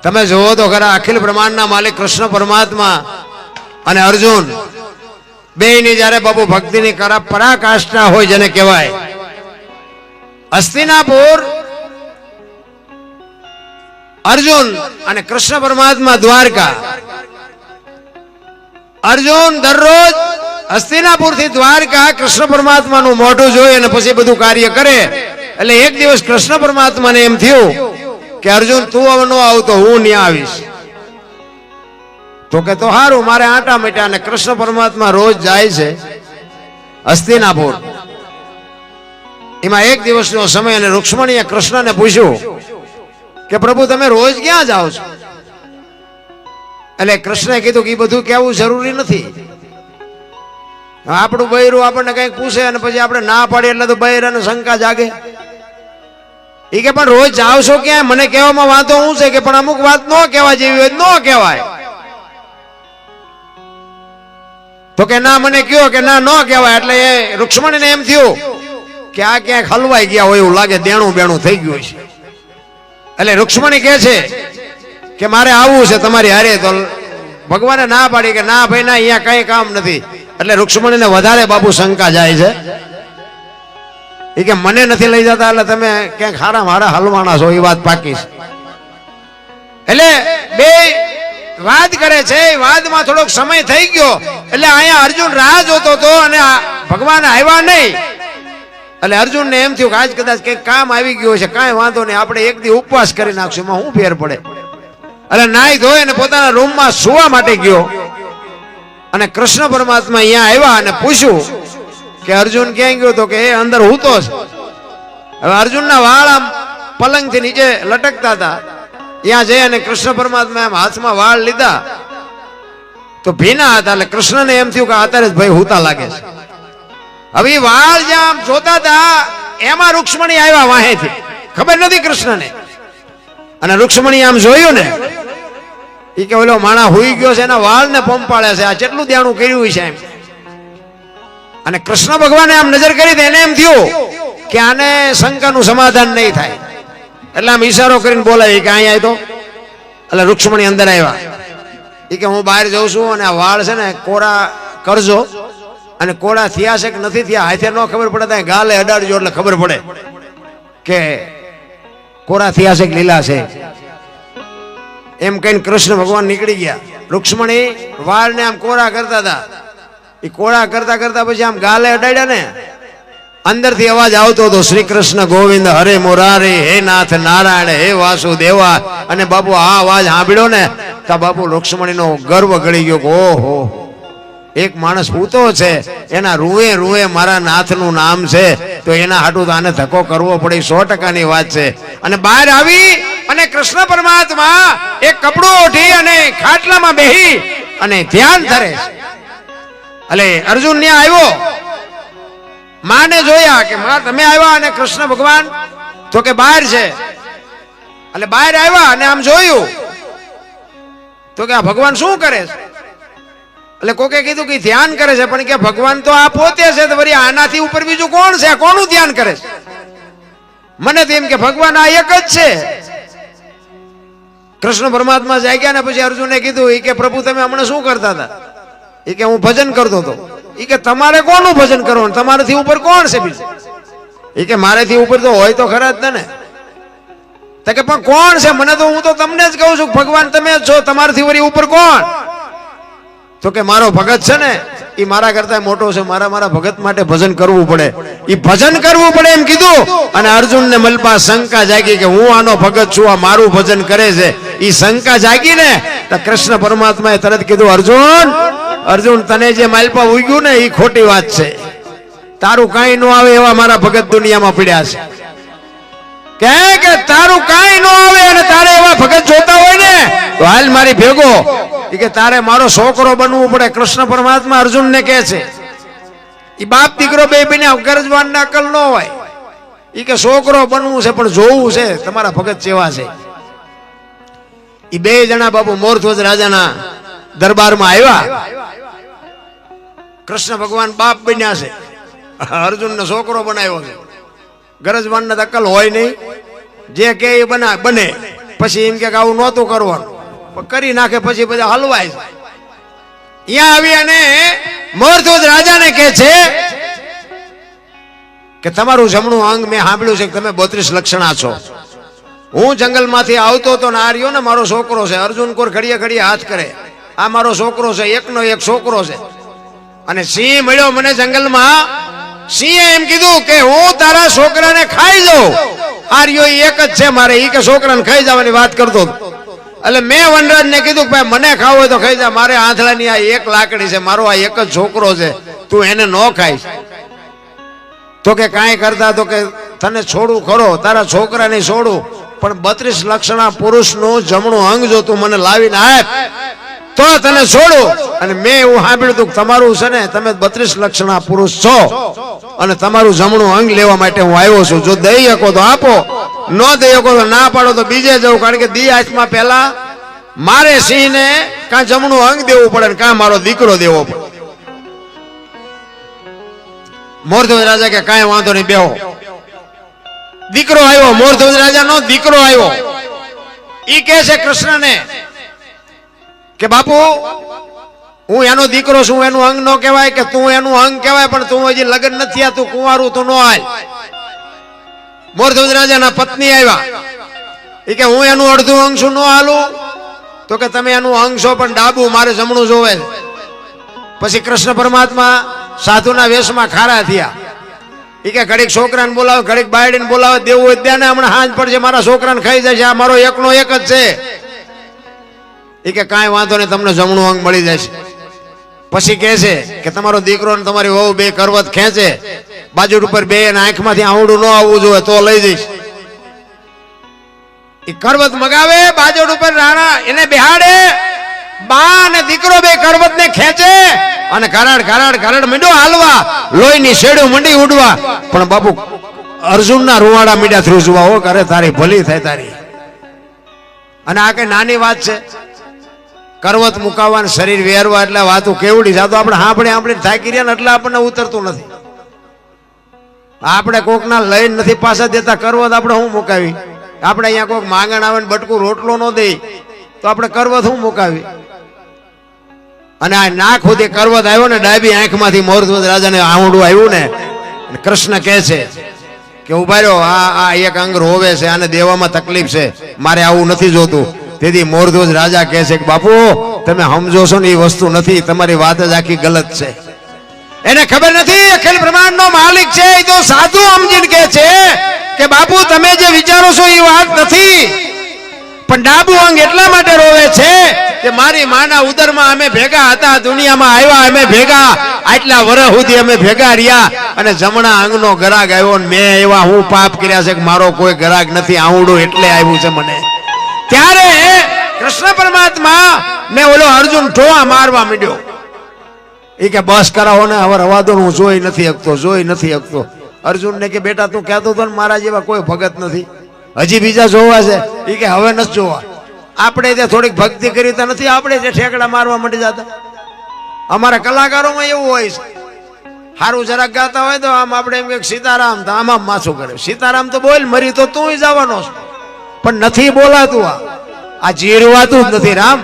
તમે જોવો તો ખરા અખિલ બ્રહ્માંડના માલિક કૃષ્ણ પરમાત્મા અને અર્જુન બેયની જ્યારે બાપુ ભક્તિની પરાકાષ્ઠા હોય જેને કહેવાય. હસ્તિનાપુર અર્જુન અને કૃષ્ણ પરમાત્મા દ્વારકા. અર્જુન દરરોજ હસ્તિનાપુર થી દ્વારકા કૃષ્ણ પરમાત્માનું મોઢું જોઈ અને પછી બધું કાર્ય કરે. એટલે એક દિવસ કૃષ્ણ પરમાત્માને એમ થયું કે અર્જુન તું હવે ન આવતો હું ત્યાં આવીશ. તો કે તો સારું, મારે આટા મીટા. અને કૃષ્ણ પરમાત્મા રોજ જાય છે હસ્તિનાપુર. એમાં એક દિવસનો સમય અને રૂક્ષ્મણીએ કૃષ્ણને પૂછ્યું કે પ્રભુ તમે રોજ ક્યાં જાઓ છો? એટલે કૃષ્ણે કીધું કે એ બધું કહેવું જરૂરી નથી. આપણું બૈરું આપણને કઈક પૂછે અને પછી આપણે ના પાડીએ એટલે તો બૈરાને શંકા જાગે. એ કે પણ રોજ જાવ છો ક્યાં? મને કહેવામાં વાંધો શું છે, કે પણ અમુક વાત ન કહેવા જેવી હોય ન કહેવાય. તો કે ના મને કયો કે ના ન કહેવાય. એટલે એ રૂક્ષ્મણીને એમ થયું કે આ ક્યાંક હલવાઈ ગયા હોય એવું લાગે, દેણું બેણું થઈ ગયું છે. એટલે રૂક્ષ્મણી કહે છે કે મારે આવવું છે તમારી હારે. તો ભગવાને ના પાડી કે ના ભાઈ ના, અહીંયા કઈ કામ નથી. એટલે રૂક્ષ્મણીને વધારે બાપુ શંકા જાય છે. એ કે મને નથી લઈ જતા એટલે તમે ક્યાંક હારા મારા હલવાના છો, એ વાત પાકી છે. એટલે બે વાત કરે છે. વાદમાં થોડોક સમય થઈ ગયો એટલે અહીંયા અર્જુન રાહ જોતો હતો અને ભગવાન આવ્યા નહીં. એટલે અર્જુનને એમ થયું કે આજ કદાચ કંઈક કામ આવી ગયું છે, કાંઈ વાંધો નહીં, આપણે એક દી ઉપવાસ કરી નાખશું, એમાં શું ફેર પડે. એટલે નાઈ ધોઈ અને પોતાના રૂમમાં સુવા માટે ગયો. અને કૃષ્ણ પરમાત્મા અહીંયા આવ્યા અને પૂછ્યું કે અર્જુન ક્યાં ગયો? તો કે એ અંદર હૂતો છે. હવે અર્જુનના વાળ આમ પલંગથી નીચે લટકતા હતા. ત્યાં જઈ અને કૃષ્ણ પરમાત્મા એમ હાથમાં વાળ લીધા તો ભીના હતા. એટલે કૃષ્ણને એમ થયું કે અત્યારે જ ભાઈ હૂતા લાગે છે. હવે વાળ જ્યાં જોતા હતા એમાં રૂક્ષ્મણી આવ્યા વાહેથી. ખબર નથી કૃષ્ણને. અને રૂક્ષ્મણી આમ જોયું ને, એ કે ઓલો માણા હુઈ ગયો છે, એના વાળ ને પંપાળે છે, આ કેટલું દેણું કર્યું છે એમ. અને કૃષ્ણ ભગવાને આમ નજર કરી એને એમ થયું કે આને શંકાનું સમાધાન નહીં થાય. એટલે આમ ઈશારો કરીને બોલાય કે અહીંયા તો. એટલે રૂક્ષ્મણી અંદર આવ્યા. એ કે હું બહાર જાઉં છું અને આ વાળ છે ને કોરા કરજો. અને કોળા થયા છે કે નથી થયા હાથે ન ખબર પડે, ત્યાં ગાલે અડાડજો એટલે ખબર પડે કે કોરા થયા છે કે લીલા છે. એમ કહીને કૃષ્ણ ભગવાન નીકળી ગયા. રૂક્ષ્મણી વાળને આમ કોરા કરતા હતા. એ કોરા કરતા કરતા પછી આમ ગાલે અડાડ્યા ને, અંદરથી અવાજ આવતો હતો શ્રી કૃષ્ણ ગોવિંદ હરે મુરારે, હે નાથ નારાયણ, હે વાસુદેવા. અને બાપુ આ અવાજ સાંભળ્યો ને તો બાપુ રૂક્ષ્મણીનો ગર્વ ગળી ગયો. ઓહો, એક માણસ પૂતો છે, એના રૂએ રૂએ મારા નાથનું નામ છે, તો એના હાટું તો આને ધક્કો કરવો પડે. 100%ની વાત છે. અને બહાર આવી અને કૃષ્ણ પરમાત્મા એક કપડું ઓઢી અને ખાટલામાં બેહી અને ધ્યાન ધરે. એટલે અર્જુન ત્યાં આવ્યો, માને જોયા કે માં તમે આવ્યા. અને કૃષ્ણ ભગવાન તો કે બહાર છે. એટલે બહાર આવ્યા અને આમ જોયું તો કે આ ભગવાન શું કરે છે? એટલે કોકે કીધું કે ધ્યાન કરે છે. પણ કે ભગવાન તો આ પોતે છે, તો વળી આનાથી ઉપર બીજું કોણ છે? કોનું ધ્યાન કરે છે? મને તો એમ કે ભગવાન આ એક જ છે. કૃષ્ણ પરમાત્મા જાગ્યા ને પછી અર્જુને કીધું એ કે પ્રભુ તમે હમણાં શું કરતા હતા? એ કે હું ભજન કરતો હતો. એ કે તમારે કોનું ભજન કરવાનું? તમારાથી ઉપર કોણ છે બીજું? એ કે મારેથી ઉપર તો હોય તો ખરા જ ને. તો કે પણ કોણ છે? મને તો હું તો તમને જ કહું છું ભગવાન તમે જ છો, તમારાથી વળી ઉપર કોણ? તો કે મારો ભગત છે ને એ મારા કરતા મોટો છે, મારા ભગત માટે ભજન કરવું પડે, એ ભજન કરવું પડે એમ કીધું. અને અર્જુનને મલપા શંકા જાગી કે હું આનો ભગત છું, આ મારું ભજન કરે છે. એ શંકા જાગી ને તો કૃષ્ણ પરમાત્માએ તરત કીધું અર્જુન તને જે માલપા ઉગ્યું ને એ ખોટી વાત છે. તારું કાંઈ ન આવે એવા મારા ભગત દુનિયામાં પડ્યા છે. કે તારું કાંઈ ન આવે અને તારે એવા ભગત જોતા હોય ને તો હાલ મારી ભેગો. કે તારે મારો છોકરો બનવું પડે. કૃષ્ણ પરમાત્મા અર્જુનને કહે છે. એ બાપ દીકરો બે બન્યા, ગરજવાન અકલ ન હોય. એ કે છોકરો બનવું છે પણ જોવું છે તમારા ભગત જેવા છે. એ બે જણા બાપુ મોરધ્વજ રાજાના દરબારમાં આવ્યા. કૃષ્ણ ભગવાન બાપ બન્યા છે, અર્જુનને છોકરો બનાવ્યો છે. ગરજવાન અકલ હોય નહીં, જે કે એ બને. પછી એમ કે આવું નહોતું કરવાનું, પણ કરી નાખે પછી બધા હલવાય. અહીંયા આવી અને મોરધ્વજ રાજાને કહે છે કે તમારું જમણું અંગ મેં સાંભળ્યું છે કે તમે 32 લક્ષણા છો. હું જંગલમાંથી આવતો તો આ રહ્યો ને મારો છોકરો છે અર્જુન કોર ઘડીએ ઘડીએ હાથ કરે, આ મારો છોકરો છે, એકનો એક છોકરો છે. અને સિંહ મળ્યો મને જંગલમાં. સિંહે એમ કીધું કે હું તારા છોકરાને ખાઈ જાઉં. આ રહ્યો એક જ છે મારે, ઈ કે છોકરાને ખાઈ જવાની વાત કરતો. એટલે મેં વનરાજને કીધું કે ભાઈ મને ખાવું હોય તો ખાઈ જા, મારે આંધળાની આ એક લાકડી છે, મારો આ એક જ છોકરો છે, તું એને ન ખાઈશ. તો કે કાંઈ કરતા તો કે તને છોડું ખરો, તારા છોકરાને છોડું, પણ 32 લક્ષણા પુરુષનું જમણું અંગ જો તું મને લાવીને આપ તો તને છોડું. અને મેં એવું સાંભળ્યું હતું કે તમારું છે ને, તમે 32 લક્ષણા પુરુષ છો અને તમારું જમણું અંગ લેવા માટે હું આવ્યો છું. જો દઈ શકો તો આપો, ન દઈ શકો તો ના પાડો તો બીજે જવું. કારણ કે દી હાથમાં પહેલા મારે સિંહને કાં જમણું અંગ દેવું પડે ને કાં મારો દીકરો દેવો પડે. મોરધ્વજ રાજા કે કાંઈ વાંધો નહીં, બેહો. દીકરો આવ્યો, મોરધ્વજ રાજાનો દીકરો આવ્યો. ઈ કહે છે કૃષ્ણને કે બાપુ હું એનો દીકરો છું, એનું અંગ નો કહેવાય કે તું એનું અંગ કહેવાય, પણ તું હજી લગ્ન નથી થયા, તું કુંવારું તું નો હાલ. મોરધ્વજ રાજાના પત્ની આવ્યા. એ કે હું એનું અડધું અંગ છું, નો હાલું. તો કે તમે એનું અંગ છો પણ ડાબુ, મારે જમણું જોવે. પછી કૃષ્ણ પરમાત્મા સાધુના વેશમાં ખારા થયા. એ કે ઘડીક છોકરાને બોલાવે, ઘડીક બાયડીને બોલાવે, દેવું હોય ત્યાં ને હમણાં હાંજ પડશે, મારા છોકરાને ખાઈ જાય છે, આ મારો એકનો એક જ છે. એ કે કાંઈ વાંધો નહીં, તમને જમણું અંગ મળી જશે. પછી કહે છે કે તમારો દીકરો ને તમારી વહુ બે કરવત ખેંચે, બાજુ ઉપર બે આંખમાંથી આવડું ન આવવું જોઈએ તો લઈ જઈશ. એ કરવત મગાવે, બાજુ ઉપર રાણા એને બેહાડે, બા અને દીકરો બે કરવત ને ખેંચે અને ઘરાડ ઘરાડ ઘરાડ મીંડો હાલવા, લોહીની શેડું મંડી ઉડવા. પણ બાપુ અર્જુનના રૂવાડા મીડા ધ્રુજવા, હો કરે તારી ભલી થાય તારી. અને આ કઈ નાની વાત છે? કરવત મુકાવવા શરીર વેરવા એટલે વાતું કેવડી જાતો આપણે આપણે થાકી રહ્યા ને એટલે આપણને ઉતરતું નથી. આપણે કોકના લઈને નથી પાછા દેતા કરવત, આપણે શું મુકાવી? આપણે અહીંયા કોઈક માંગણ આવે ને બટકું રોટલો ન દે તો આપણે કરવત શું મુકાવી? અને આ નાક સુધી કરવત આવ્યો ને, ડાબી આંખમાંથી મોરધ્વજ રાજાને આવડું આવ્યું ને, કૃષ્ણ કહે છે કે ઉભા રહ્યો, આ એક અંગ રોવે છે, આને દેવામાં તકલીફ છે, મારે આવું નથી જોતું. તેથી મોરધ્વજ રાજા કહે છે કે બાપુ તમે સમજો છો ને એ વસ્તુ નથી, તમારી વાત જ આખી ગલત છે. એને ખબર નથી અખિલ બ્રહ્માંડનો માલિક છે. એ તો સાધુ સમજીને કહે છે કે બાપુ તમે જે વિચારો છો એ વાત નથી, પણ ડાબુ અંગ એટલા માટે રોવે છે કે મારી માના ઉદરમાં અમે ભેગા હતા, દુનિયામાં આવ્યા અમે ભેગા, આટલા વર્ષ સુધી અમે ભેગા રહ્યા, અને જમણા અંગનો ગરાગ આવ્યો ને મેં એવા હું પાપ કર્યા છે કે મારો કોઈ ગરાગ નથી, આવડું એટલે આવ્યું છે મને. ત્યારે કૃષ્ણ પરમાત્મા ને ઓલો અર્જુન ઠોવા મારવા માંડ્યો. એ કે બસ કરાવો ને, હવે રવા દો, હું જોઈ નથી શકતો, જોઈ નથી શકતો. અર્જુન ને કે બેટા તું કહેતો હતો ને મારા જેવા કોઈ ભગત નથી, હજી બીજા જોવા છે. એ કે હવે નથી જોવા. આપણે ત્યાં થોડીક ભક્તિ કરી તો નથી, આપણે જે ઠેકડા મારવા માંડી જતા. અમારા કલાકારોમાં એવું હોય છે, સારું જરાક ગાતા હોય તો આમ આપણે એમ કે સીતારામ, તો આમ માથું કરે. સીતારામ તો બોલ, મરી તો તું જવાનો છે, પણ નથી બોલાતું, આ જીરવાતું જ નથી રામ.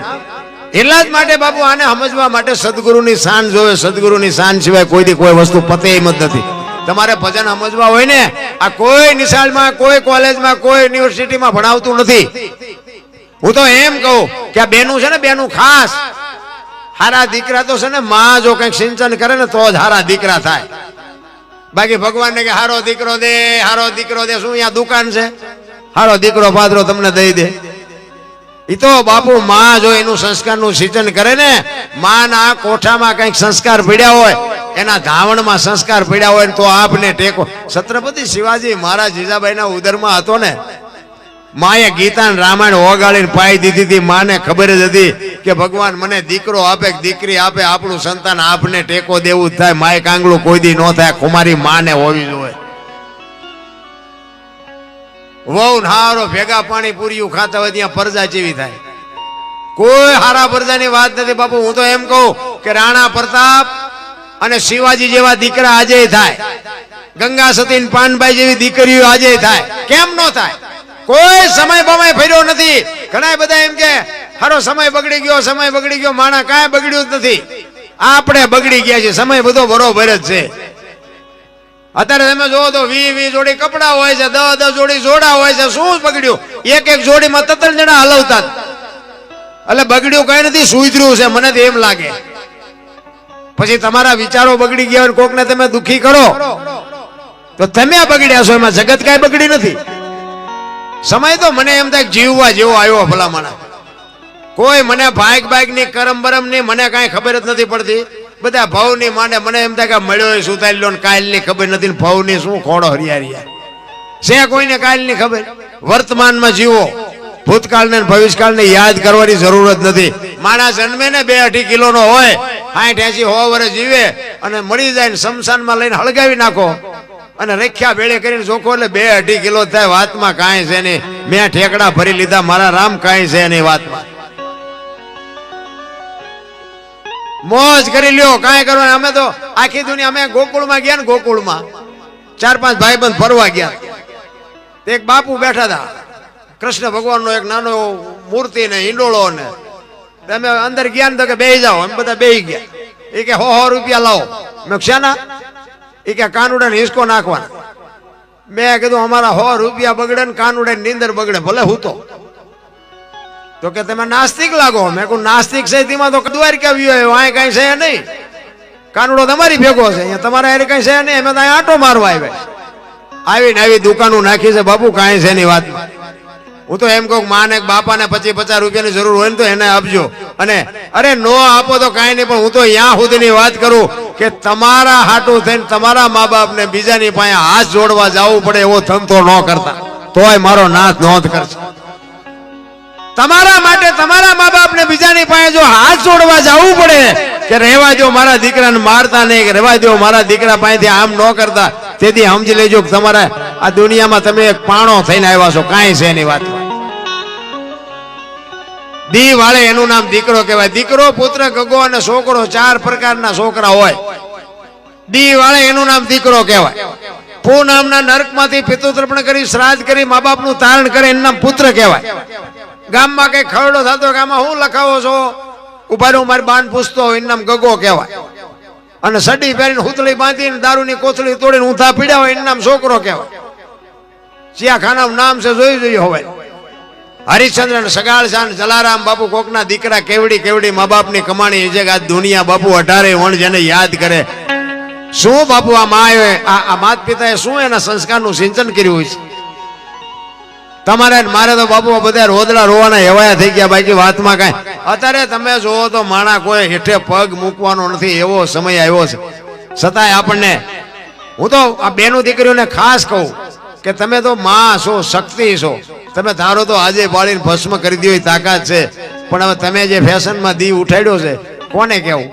એટલા જ માટે બાપુ આને સમજવા માટે સદગુરુની શાન જોવે. સદગુરુની શાન સિવાય કોઈ કોઈ વસ્તુ પતે એમ જ નથી. તમારે ભજન સમજવા હોય ને, આ કોઈ નિશાળમાં, કોઈ કોલેજમાં, કોઈ યુનિવર્સિટીમાં ભણાવતું નથી. હું તો એમ કહું કે આ બેનું છે ને, બેનું ખાસ હારા દીકરા તો છે ને, માં જો કઈક સિંચન કરે ને તો જ હારા દીકરા થાય. બાકી ભગવાનને કે હારો દીકરો દે, હારો દીકરો દે, શું અહીંયા દુકાન છે? હારો દીકરો પાદરો તમને દઈ દે. એ તો બાપુ માં જો એનું સંસ્કારનું સિંચન કરે ને, માના કોઠામાં કઈક સંસ્કાર પડ્યા હોય, એના ધાવણમાં સંસ્કાર પડ્યા હોય તો આપને ટેકો. છત્રપતિ શિવાજી મહારાજ જીજાબાઈના ઉદરમાં હતો ને, માએ ગીતા ને રામાયણ ઓગાળીને પાઈ દીધી હતી. માને ખબર જ હતી કે ભગવાન મને દીકરો આપે કે દીકરી આપે, આપણું સંતાન આપને ટેકો દેવું જ થાય. માએ કાંગલું કોઈ દી ન થાય, કુમારી માને હોવી જોઈએ. વહુ હારો ભેગા પાણી પૂરીયું ખાતા હોય ત્યાં પરજા જેવી થાય. કોઈ હારા પરજાની વાત નથી બાપુ. હું તો એમ કહું કે રાણા પ્રતાપ અને શિવાજી જેવા દીકરા આજે થાય, ગંગા સતી પાનભાઈ જેવી દીકરીઓ આજે થાય. કેમ નો થાય? કોઈ સમય બમય ફર્યો નથી. ઘણા બધા એમ કે હારો સમય બગડી ગયો માણા કાંઈ બગડ્યું જ નથી. આપણે બગડી ગયા છે. સમય બધો બરોબર જ છે. અત્યારે તમે જોવો તો 20 જોડી કપડા હોય છે, 10 જોડી જોડા હોય છે. શું બગડ્યું? એક જોડીમાં 3 જણા હલવતા. એટલે બગડ્યું કઈ નથી, સુધર્યું છે. મને તો એમ લાગે. પછી તમારા વિચારો બગડી ગયા હોય, કોકને તમે દુખી કરો તો તમે બગડ્યા છો. એમાં જગત કઈ બગડી નથી. સમય તો મને એમ થાય જીવવા જેવો આવ્યો ભલામણા. કોઈ મને ભાગ ની કરમ બરમ ની મને કઈ ખબર જ નથી પડતી. બધા ભાવ ની માંડે. મને એમ થાય કે મળ્યો સુતાઈ લો, કાલ ની ખબર નથી. ભાવ ની શું ખોડો હરિયારિયા છે. કોઈને કાલ ની ખબર. વર્તમાનમાં જીવો. ભૂતકાળ ને ભવિષ્યકાળ ને યાદ કરવાની જરૂર જ નથી. માણસ જન્મે ને 2-2.5 કિલો નો હોય, 60-80 100 વર્ષ જીવે અને મળી જાય ને શમશાનમાં લઈને હળગાવી નાખો અને રેખ્યા ભેળે કરીને જોખો એટલે 2-2.5 કિલો થાય. વાતમાં કાંઈ છે નહીં. મેં ઠેકડા ભરી લીધા, મારા રામ કાંઈ છે નહીં. વાતમાં મોજ કરી લ્યો, કાંઈ કરવાનું. અમે તો આખી દુનિયા અમે ગોકુળમાં ગયા ને, ગોકુળમાં 4-5 ભાઈબંધ ફરવા ગયા. એક બાપુ બેઠા હતા, કૃષ્ણ ભગવાનનો એક નાનો મૂર્તિ ને હિંડોળો ને. અમે અંદર ગયા ને તો કે બેહી જાઓ. અમે બધા બેહી ગયા. એ કે 100 રૂપિયા લાવો. મેં શાના? એ કે કાનુડા ને હિસકો નાખવાના. મેં કીધું અમારા 100 રૂપિયા બગડે ને કાનુડા ની નીંદર બગડે, ભલે હું તો કે તમે નાસ્તિક લાગો. મેં કહું નાસ્તિક છે તેમાં તો દ્વારકા આવ્યો, અહીં કઈ છે નહીં. કાનુડો તમારી ભેગો છે, અહીંયા તમારા હારે કઈ છે નહીં. અમે તો અહીં આટો મારવા આવ્યા. આવીને આવી દુકાનો નાખી છે બાપુ, કાંઈ છે નહીં. વાતમાં હું તો એમ કહું માને બાપાને 25-50 રૂપિયાની જરૂર હોય ને તો એને આપજો. અને અરે નો આપો તો કાંઈ નહીં, પણ હું તો અહીંયા સુધીની વાત કરું કે તમારા હાટું થઈને તમારા મા બાપને બીજાની પાસે હાથ જોડવા જવું પડે એવો ધંધો ન કરતા, તોય મારો નાથ નોંધ કરશે. તમારા માટે તમારા મા બાપને બીજાની પાસે જો હાથ જોડવા જવું પડે કે રહેવા દો મારા દીકરાને મારતા નહીં, કે રહેવા દો મારા દીકરા પાસેથી આમ ન કરતા, તેથી સમજી લેજો કે તમારા આ દુનિયામાં તમે એક પાણો થઈને આવ્યા છો, કાંઈ છે એની વાત. દી વાળે એનું નામ દીકરો કહેવાય. દીકરો, પુત્ર, ગગો અને છોકરો 4 પ્રકારના છોકરા હોય. દી વાળે એનું નામ દીકરો કહેવાય. પૂ નામના નરકમાંથી પિતૃતર્પણ કરી શ્રાદ્ધ કરી મા બાપનું તારણ કરે એનું નામ પુત્ર કહેવાય. ગામમાં કઈ ખરડો થતો કે આમાં હું લખાવો છો, ઉભા હું મારી બાન પૂછતો હોય એનું નામ ગગો કહેવાય. અને સડી પહેરીને હુતળી બાંધીને દારૂની કોથળી તોડીને ઊંધા પીડ્યા હોય એનું નામ છોકરો કહેવાય. ચિયાખાનાનું નામ છે, જોઈ જોઈએ હવે. હરિશ્ચંદ્ર સગાળ શાન જલારામ બાપુ કોકના દીકરા કેવડી મા બાપની કમાણી છે કે આ દુનિયા બાપુ 18 વણ જેને યાદ કરે. શું બાપુ આ માએ આ માતા પિતાએ શું એના સંસ્કારનું સિંચન કર્યું છે. તમારે મારે તો બાપુ બધા રોદડા રોવાના હેવાયા થઈ ગયા. બાકી વાતમાં કાંઈ અત્યારે તમે જોવો તો માણા કોઈ હેઠે પગ મૂકવાનો નથી એવો સમય આવ્યો છે. છતાંય આપણને હું તો આ બેનો દીકરીઓને ખાસ કહું કે તમે તો માં છો, શક્તિ છો. તમે ધારો તો આજે બાળીને ભસ્મ કરી દો તાકાત છે, પણ હવે તમે જે ફેશનમાં દી ઉઠાડ્યો છે કોને કેવું.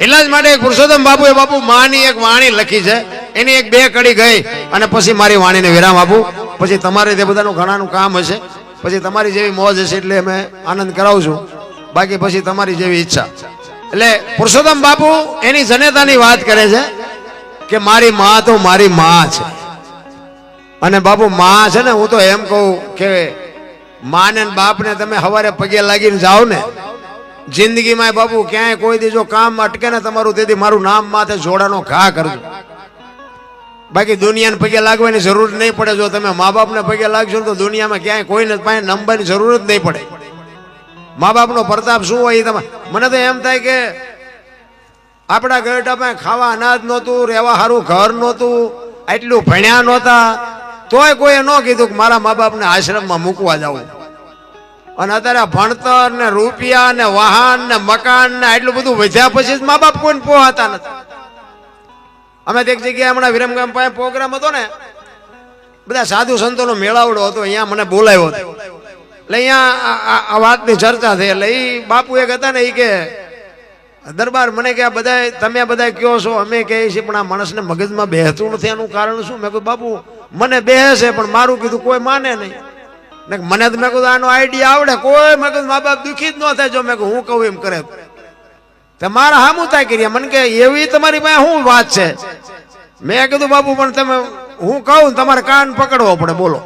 એટલા જ માટે પુરુષોત્તમ બાપુએ બાપુ માની એક વાણી લખી છે, એની એક 2 કડી ગઈ અને પછી મારી વાણીને વિરામ આપું. પછી તમારે તે બધાનું ઘણાનું કામ હશે, પછી તમારી જેવી મોજ હશે એટલે અમે આનંદ કરાવશું. બાકી પછી તમારી જેવી ઈચ્છા. એટલે પુરુષોત્તમ બાપુ એની જનેતાની વાત કરે છે કે મારી માં તો મારી માં છે. અને બાપુ માં છે ને, હું તો એમ કહું કે માને બાપને તમે સવારે પગે લાગીને જાઓ ને, જિંદગીમાં બાપુ ક્યાંય કોઈ દી જો કામ અટકે ને તમારું, તેથી મારું નામ માથે જોડાનો ઘા કરજો. બાકી દુનિયાને પગે લાગવાની જરૂર નહીં પડે. જો તમે મા બાપને પગે લાગશો તો દુનિયામાં ક્યાંય કોઈને પાસે નંબરની જરૂર જ નહીં પડે. મા બાપનો પ્રતાપ શું હોય તમે. મને તો એમ થાય કે આપણા ગરડા પાસે ખાવા અનાજ નહોતું, રહેવા સારું ઘર નહોતું, આટલું ભણ્યા નહોતા, તોય કોઈએ ન કીધું કે મારા મા બાપને આશ્રમમાં મૂકવા જવું. અને અત્યારે ભણતર ને રૂપિયા ને વાહન ને મકાન ને આટલું બધું વધ્યા પછી મા બાપ કોઈને પોહાતા નથી. અમે એક જગ્યાએ હમણાં વિરમગામ પાસે પ્રોગ્રામ હતો ને, બધા સાધુ સંતોનો મેળાવડો હતો, અહીંયા મને બોલાવ્યો હતો. એટલે અહીંયા આ વાતની ચર્ચા થઈ. એટલે એ બાપુ એક હતા ને, એ કે દરબાર મને કે આ બધા તમે બધા કયો છો, અમે કહીએ છીએ પણ આ માણસને મગજમાં બેહતું નથી, એનું કારણ શું? મેં કહ્યું બાપુ મને બેસે પણ મારું કીધું કોઈ માને નહીં. મને તો મેં કહ્યું આનો આઈડિયા આવડે, કોઈ મેં કહ્યું મા બાપ દુઃખી જ ન થાય જો મેં કહું હું કહું એમ કરે. મારા હામું થાય કર્યા. મને કે એવી તમારી પાસે શું વાત છે? મેં કીધું બાપુ પણ તમે હું કહું તમારે કાન પકડવો પડે. બોલો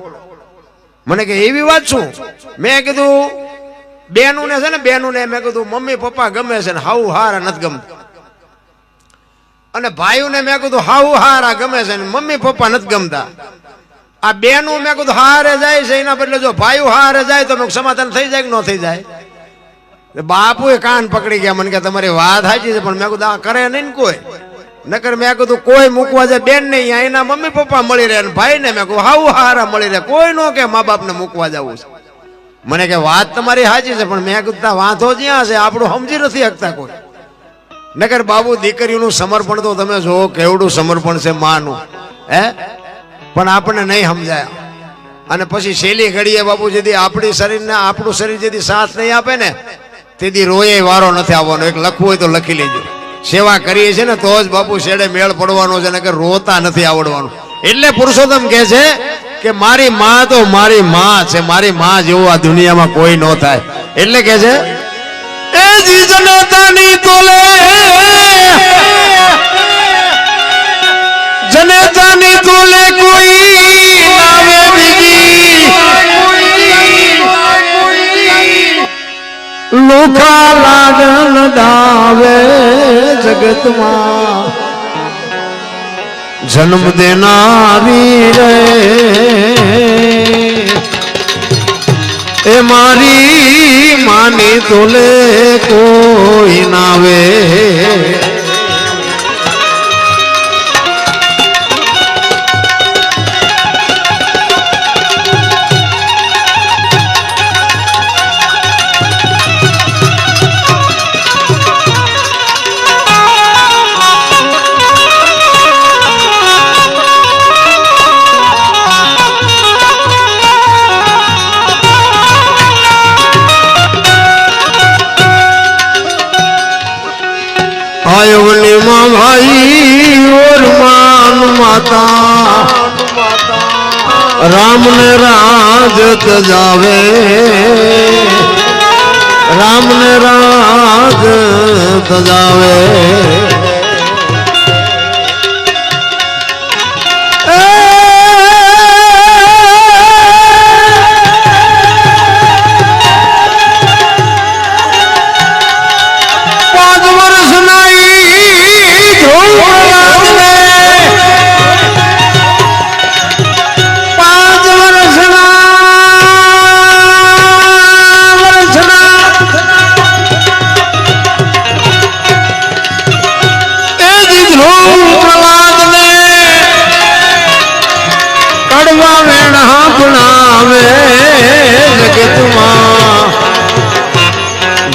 મને કે એવી વાત શું? મેં કીધું બેનું ને છે ને, બેનું ને મેં કીધું મમ્મી પપ્પા ગમે છે ને હાઉ હારા નથી ગમતા, અને ભાઈઓને મેં કીધું હાઉ હારા ગમે છે ને મમ્મી પપ્પા નથી ગમતા. આ બેનું મેં કીધું હારે જાય છે, એના બદલે જો ભાઈઓ હારે જાય તો સમાધાન થઈ જાય કે ન થઈ જાય? બાપુએ કાન પકડી ગયા, મને કે તમારી વાત સાચી છે, પણ મેં કીધું આ કરે નહીં ને કોઈ, નકર મેં કીધું કોઈ મૂકવા જાય બેન નહીં, એના મમ્મી પપ્પા મળી રહે, ભાઈ ને મેં કહું હાઉ હારા મળી રહે, કોઈ નો કે મા બાપ ને મૂકવા જવું છે. મને કે વાત તમારી સાચી છે, પણ મેં કીધું વાંધો જ્યાં છે આપણું સમજી નથી શકતા કોઈ. નકર બાબુ દીકરીઓનું સમર્પણ તો તમે જો કેવડું સમર્પણ છે માનું, હે, પણ આપણને નહીં સમજાય. અને પછી છેલ્લી ઘડીએ બાપુ જેથી આપણી શરીરને આપણું શરીર જેથી સાથ નહીં આપે ને તેથી રોયે વારો નથી આવવાનો. એક લખવું હોય તો લખી લેજો, સેવા કરીએ છીએ ને તો જ બાપુ શેડે મેળ પડવાનો છે, નકર રોતા નથી આવડવાનું. એટલે પુરુષોત્તમ કહે છે કે મારી માં તો મારી માં છે, મારી માં જેવું આ દુનિયામાં કોઈ ન થાય. એટલે કહે છે એ જી જનતાની તોલે, જનતાની તોલે કોઈ નાવે બીજી, લોખા લાગણ દાવે જગતમાં જન્મ દેનારી રે, એ મારી માની તોલે કોઈ નાવે. आयोगनी माँ भाई और मान माता, राम ने राज तजावे, राम ने राज तजावे.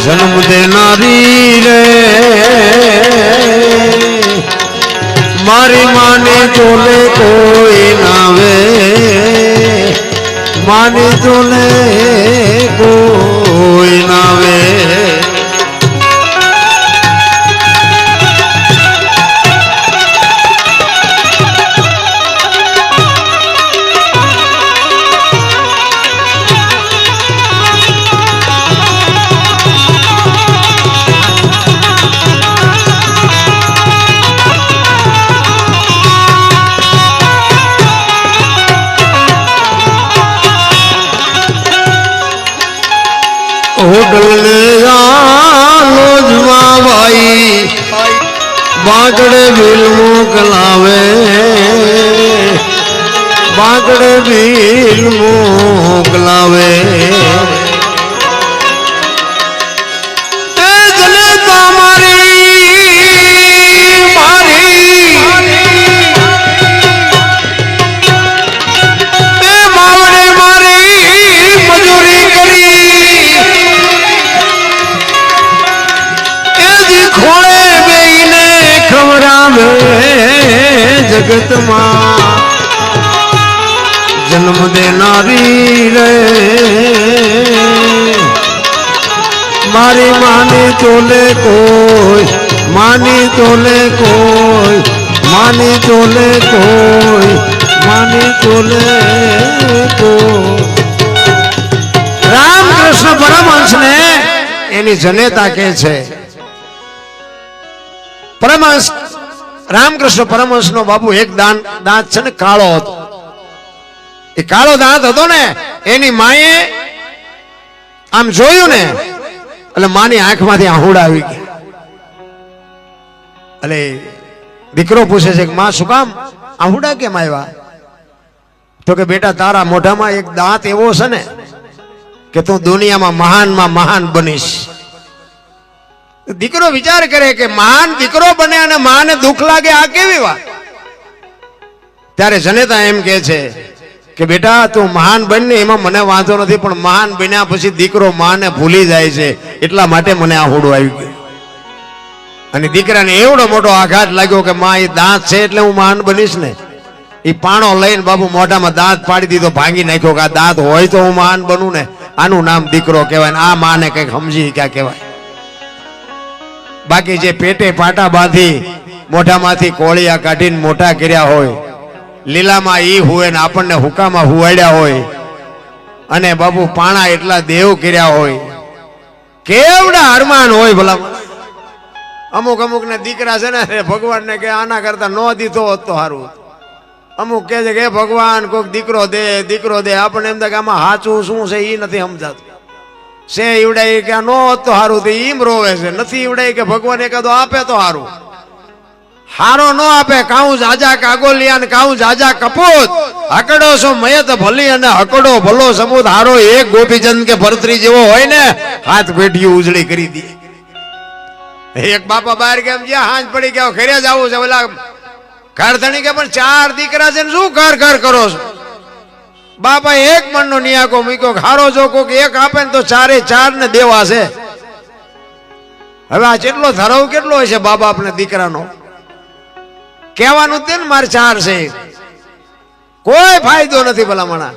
जन्म देनारी रे, मारी मानी तोले कोई नावे, मानी तोले कोई नावे. होटल लोजमा भाई बांकड़े बिल मोकलावे, बांकड़े बिल मोकलावे. जनता मारी मावड़े मारी मजूरी करी, खोड़े बेने खबरावे जगत मां जन्म देनारी रे, मारी मानी तोले कोई, मानी तोले कोई, मानी तोले कोई, मानी तोले कोई. रामकृष्ण परमहंस ने एनी जनेता के छे. परमहंस रामकृष्ण परमहंस नो बाबू एक दांत છે ને કાળો હતો, એ કાળો દાંત હતો ને એની માએ આમ જોયું ને એટલે માની આંખમાંથી આહુડા આવી ગયા. એટલે દીકરો પૂછે છે કે માં શું કામ આહુડા કેમ આવ્યા? તો કે બેટા તારા મોઢામાં એક દાંત એવો છે ને કે તું દુનિયામાં મહાન બનીશ. દીકરો વિચાર કરે કે મહાન દીકરો બને અને માને દુઃખ લાગે, આ કેવી વાત? ત્યારે જનેતા એમ કે છે કે બેટા તું મહાન બનને એમાં મને વાંધો નથી, પણ મહાન બન્યા પછી દીકરો માને ભૂલી જાય છે એટલા માટે મને આ હોડું આવી ગયું. અને દીકરાને એવડો મોટો આઘાત લાગ્યો કે માં એ દાંત છે એટલે હું મહાન બનીશ ને. એ પાણો લઈને બાબુ મોઢામાં દાંત પાડી દીધો, ભાંગી નાખ્યો કે આ દાંત હોય તો હું મહાન બનું ને. આનું નામ દીકરો કહેવાય ને આ માને કઈક સમજી ક્યાં કહેવાય. બાકી જે પેટે પાટા બાંધી મોઢામાંથી કોળિયા કાઢીને મોટા કર્યા હોય, લીલામાં ઈ હુએ ને આપણને હુકામાં હુવાડ્યા હોય, અને બાબુ પાણા એટલા દેવ કર્યા હોય, કેવડા અરમાન હોય ભલા. અમુક ને દીકરા છે ને ભગવાનને કે આના કરતા નો દીધો હોત તો સારું. અમુક કે છે કે ભગવાન કોઈક દીકરો દે. આપણને એમ થાય કે આમાં સાચું શું છે એ નથી સમજાતું. છે ઈવડાય કે નો હોત તો સારું, તો ઈમ રોવે છે. નથી ઈવડાય કે ભગવાન એકાદો આપે તો સારું. હારો નો આપે કાઉ જાજા કાગોલિયા ને કાઉ જાજા કપૂત, હકડો છો મયત ભલી અને હકડો ભલો સમૂત. હારો એક ગોપીચંદ કે ભરતરી જેવો હોય ને હાથ પેઢી ઉજળી કરી દી. એક બાપા બહાર કેમ જ્યાં હાંજ પડી ગયા ઘરે જ આવું છે, ઓલા ઘર ધણી કે પણ 4 દીકરા છે ને શું ઘર કરો છો? બાપા એક મનનો નિયાકો મૂક્યો, હારો જો કોક એક આપે ને તો 4 ને દેવા છે. હવે આ જેટલો ધરાવ કેટલો હોય છે બાબા આપણે દીકરાનો? કહેવાનું તે ને મારે 4 છે, કોઈ ફાયદો નથી ભલામણા.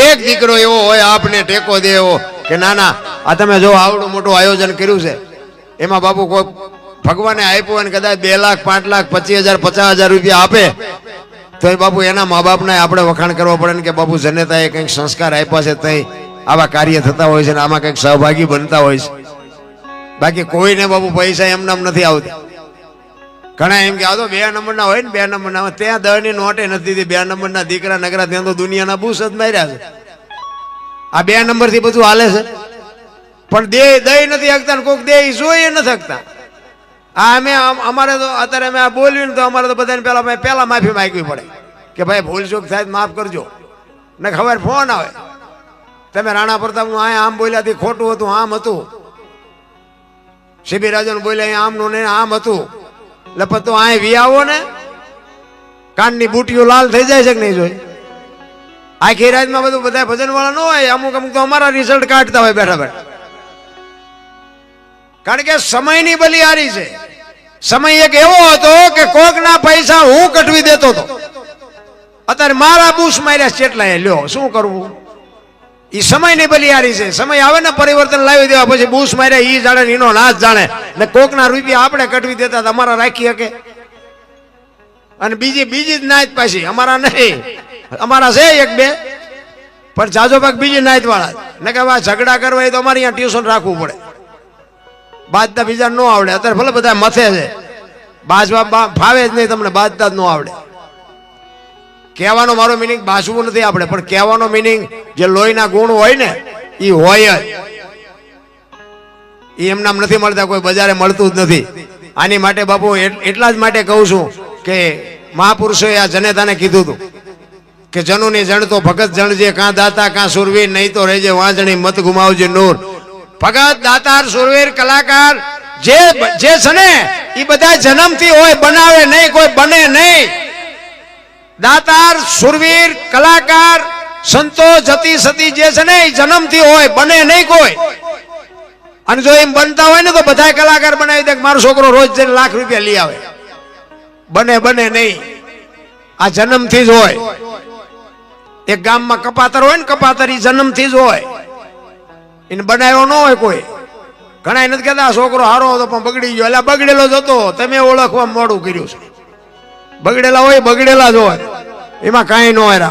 એક દીકરો એવો હોય આપને ટેકો દે એવો કે ના ના આ તમે જો આવડું મોટું આયોજન કર્યું છે, એમાં બાપુ કોઈ ભગવાને આપ્યું હોય ને કદાચ 2 લાખ 5 લાખ 25,000 50,000 રૂપિયા આપે તો એ બાપુ એના મા બાપને આપણે વખાણ કરવા પડે ને કે બાપુ જનેતાએ કંઈક સંસ્કાર આપ્યા છે, તઈ આવા કાર્ય થતા હોય છે ને આમાં કંઈક સહભાગી બનતા હોય છે. બાકી કોઈને બાપુ પૈસા એમનામ નથી આવતા. ઘણા એમ કે આ તો 2 નંબરના હોય ને 2 નંબરના, ત્યાં 10 ની નોટે નથી દીધી. 2 નંબરના દીકરા નગરા ત્યાં તો દુનિયાના બુસ જ માર્યા છે. આ 2 નંબર થી બધું હાલે છે, પણ દઈ નથી શકતા ને કોઈક દે જોઈ નથી શકતા. આ અમે અમારે તો અત્યારે અમે આ બોલ્યું ને તો અમારે તો બધાને પહેલા માફી માંગવી પડે કે ભાઈ ભૂલ ચૂક થાય માફ કરજો. ને ખબર ફોન આવે તમે રાણા પ્રતાપનું આમ બોલ્યાથી ખોટું હતું, આમ હતું. શિબી રાજાનું બોલ્યા આમનું ને આમ હતું. એટલે તો આ વી આવો ને કાનની બુટીઓ લાલ થઈ જાય છે કે નહીં જોઈ? આખી રાતમાં બધું બધા ભજન વાળા ન હોય, અમુક તો અમારા રિઝલ્ટ કાઢતા હોય બેઠા બેઠા. કારણ કે સમયની બલિહારી છે. સમય એક એવો હતો કે કોકના પૈસા હું કટવી દેતો હતો. અત્યારે મારા બુશ માર્યા કેટલાય, લ્યો શું કરવું? એ સમયની બલિહારી છે. સમય આવે ને પરિવર્તન લાવી દેવા, પછી બુશ માર્યા ઈ જાણે એનો નાશ જાણે. ને કોકના રૂપિયા આપણે કટવી દેતા અમારા રાખી શકે? અને બીજી જ નાયત પાછી અમારા નહીં, અમારા છે 1-2 પણ જાજો ભાગ બીજી નાયત વાળા. ને કે ઝઘડા કરવા હોય તો અમારે અહીંયા ટ્યુશન રાખવું પડે. બાજતા બીજા ન આવડે. અત્યારે ભલે બધા મથે છે, બાજવા ફાવે જ નહીં તમને, બાજતા જ ન આવડે. કહેવાનો મારો મિનિંગ બાજવું નથી આપણે, પણ કહેવાનો મિનિંગ જે લોહીના ગુણ હોય ને એ હોય જ. એ એમનામ નથી મળતા, કોઈ બજારે મળતું જ નથી. આની માટે બાપુ એટલા જ માટે કહું છું કે મહાપુરુષોએ આ જનેતાને કીધું હતું કે જનુની જણ તો ભગત જણજે, કાં દાતા કાં સુરવીર, નહીં તો રહેજે વાંજણી, મત ગુમાવજે નૂર. ભગત દાતાર સુરવીર કલાકાર જે છે ને એ બધા જન્મથી હોય, બનાવે નહીં, કોઈ બને નહીં. દાતાર સુરવીર કલાકાર સંતો જતી સતી જે છે ને એ જન્મથી હોય, બને નહીં કોઈ. અને જો એમ બનતા હોય ને તો બધા કલાકાર બનાવી દે મારો છોકરો રોજ જઈને લાખ રૂપિયા લઈ આવે. બને નહીં, આ જન્મથી જ હોય. એક ગામમાં કપાતર હોય ને, કપાતર એ જન્મથી જ હોય, એને બનાવ્યો ન હોય કોઈ. ઘણા નથી કહેતા છોકરો હારો હતો પણ બગડી ગયો. એટલે બગડેલો જ હતો, તમે ઓળખવા મોડું કર્યું છે. બગડેલા હોય બગડેલા જ હોય, એમાં કાંઈ ન હોય.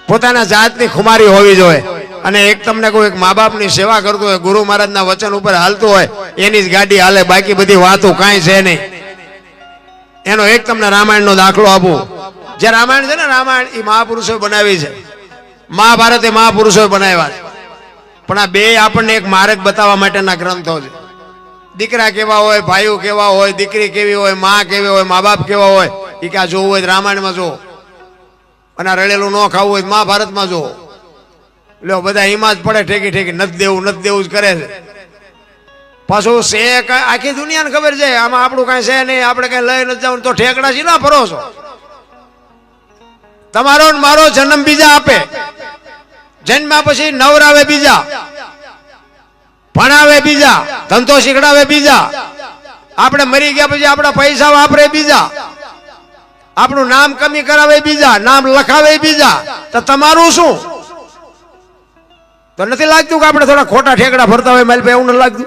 પોતાના જાતની ખુમારી હોવી જોઈએ. અને એક તમને કોઈ એક મા બાપની સેવા કરતો હોય, ગુરુ મહારાજના વચન ઉપર હાલતું હોય, એની જ ગાડી હાલે, બાકી બધી વાતો કાંઈ છે નહીં. એનો એક તમને રામાયણનો દાખલો આપું. જે રામાયણ છે ને, રામાયણ એ મહાપુરુષો બનાવી છે, મહાભારત એ મહાપુરુષો બનાવ્યા છે. પણ આ બે આપણને એક માર્ગ બતાવવા માટેના ગ્રંથો છે. દીકરા કેવા હોય, ભાઈઓ કેવા હોય, દીકરી કેવી હોય, માં કેવી હોય, મા બાપ કેવા હોય, એ ક્યાં જોવું હોય રામાયણમાં જો, અને રળેલું ન ખાવું હોય મહાભારતમાં જો. લો બધા હિમાજ પડે ઠેકી ઠેકી, નથી દેવું જ કરે છે. પાછું છે આખી દુનિયાને ખબર છે આમાં આપણું કઈ છે નહીં, આપણે કઈ લઈ નથી જવું, તો ઠેકડા છે ના ભરોસો. તમારો ને મારો જન્મ બીજા આપે, જન્મ્યા પછી નવરાવે બીજા, ભણાવે બીજા, ધંધો શીખડાવે બીજા, આપણે મરી ગયા પછી આપણા પૈસા વાપરે બીજા, આપણું નામ કમી કરાવે બીજા, નામ લખાવે બીજા. તો તમારું શું? તો નથી લાગતું કે આપણે થોડા ખોટા ઠેકડા ભરતા હોય મારી પાસે? એવું નથી લાગતું?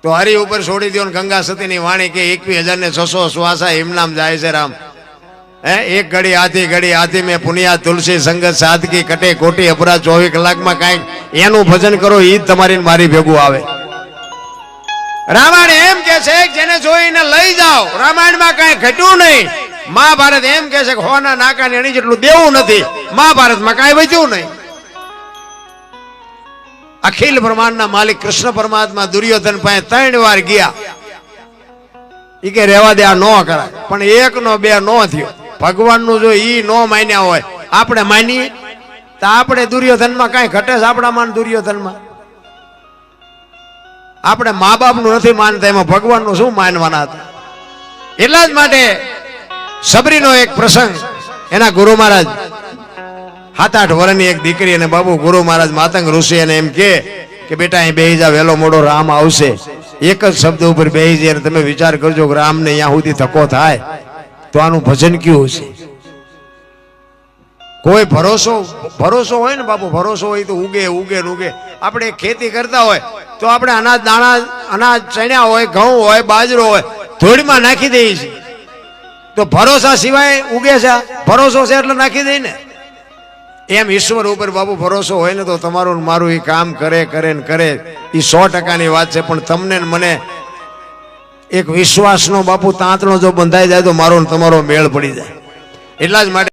તો હરી ઉપર છોડી દો. ગંગા સતીની વાણી કે 21,600 શ્વાસા હિમનામ જાય છે રામ. એક ઘડી હાથી મેં પુનિયા તુલસી સંગત સાદગી કટે કોટી અપરાધ 24 કલાકમાં કાંઈક એનું ભજન કરો, ઈ જ તમારી મારી ભેગું આવે. રામાયણ એમ કે છે જેને જોઈને લઈ જાઓ, રામાયણમાં કાંઈ ઘટ્યું નહીં. મહાભારત એમ કે છે કે હોના નાકા ને એની જેટલું દેવું નથી, મહાભારતમાં કાંઈ બચ્યું નહીં. અખિલ બ્રહ્માંડના માલિક કૃષ્ણ પરમાત્મા દુર્યોધન પાસે 3 વાર ગયા. ઈ કે રહેવા દે, આ નો કરાય. પણ 1 નો 2 નો થયો. ભગવાનનું જો ઈ નો માન્યા હોય, આપણે માનીએ તો આપણે દુર્યોધનમાં કાંઈ ઘટે છે? આપણામાં દુર્યોધનમાં આપણે મા બાપનું નથી માનતા, એમાં ભગવાનનું શું માનવાના હતા? એટલા જ માટે સબરીનો એક પ્રસંગ, એના ગુરુ મહારાજ 7-8 વર્ષની એક દીકરી અને બાબુ ગુરુ મહારાજ માતંગ ઋષિ એને એમ કે બેટા અહીં બેહી જા, વહેલો મોડો રામ આવશે. એક જ શબ્દ ઉપર બેહી જાય. તમે વિચાર કરજો કે રામને અહીંયા સુધી ધક્કો થાય તો આનું ભજન કેવું છે? કોઈ ભરોસો હોય ને બાપુ, ભરોસો હોય તો ઉગે ને ઉગે. આપણે ખેતી કરતા હોય તો આપણે અનાજ ચણ્યા હોય, ઘઉં હોય, બાજરો હોય, ધૂળમાં નાખી દઈએ છીએ. તો ભરોસા સિવાય ઉગે છે? ભરોસો છે એટલે નાખી દઈ ને. એમ ઈશ્વર ઉપર બાપુ ભરોસો હોય ને તો તમારું મારું એ કામ કરે એ 100%ની વાત છે. પણ તમને મને એક વિશ્વાસનો બાપુ તાંતણો જો બંધાઈ જાય તો મારો તમારો મેળ પડી જાય. એટલા જ માટે